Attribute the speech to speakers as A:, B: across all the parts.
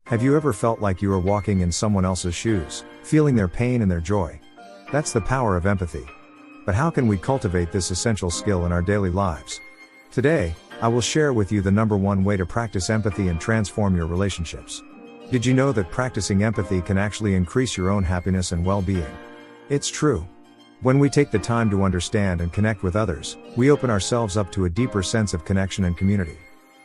A: Have you ever felt like you were walking in someone else's shoes, feeling their pain and their joy? That's the power of empathy. But how can we cultivate this essential skill in our daily lives? Today, I will share with you the #1 way to practice empathy and transform your relationships. Did you know that practicing empathy can actually increase your own happiness and well-being? It's true. When we take the time to understand and connect with others, we open ourselves up to a deeper sense of connection and community.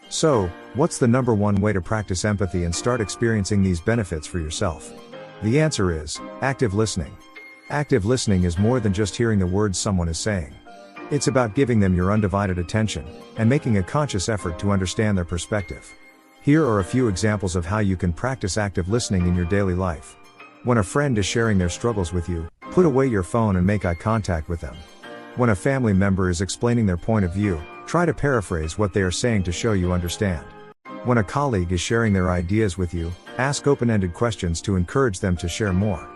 A: So, what's the #1 way to practice empathy and start experiencing these benefits for yourself? The answer is active listening. Active listening is more than just hearing the words someone is saying. It's about giving them your undivided attention and making a conscious effort to understand their perspective. Here are a few examples of how you can practice active listening in your daily life. When a friend is sharing their struggles with you, put away your phone and make eye contact with them. When a family member is explaining their point of view, try to paraphrase what they are saying to show you understand. When a colleague is sharing their ideas with you, ask open-ended questions to encourage them to share more.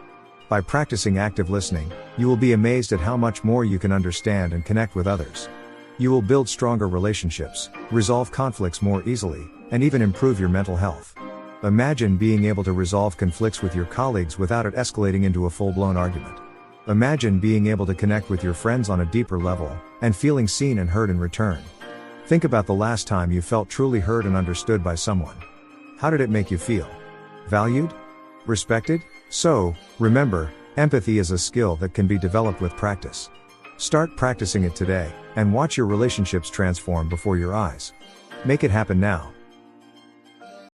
A: By practicing active listening, you will be amazed at how much more you can understand and connect with others. You will build stronger relationships, resolve conflicts more easily, and even improve your mental health. Imagine being able to resolve conflicts with your colleagues without it escalating into a full-blown argument. Imagine being able to connect with your friends on a deeper level, and feeling seen and heard in return. Think about the last time you felt truly heard and understood by someone. How did it make you feel? Valued? Respected? So, remember, empathy is a skill that can be developed with practice. Start practicing it today, and watch your relationships transform before your eyes. Make it happen now.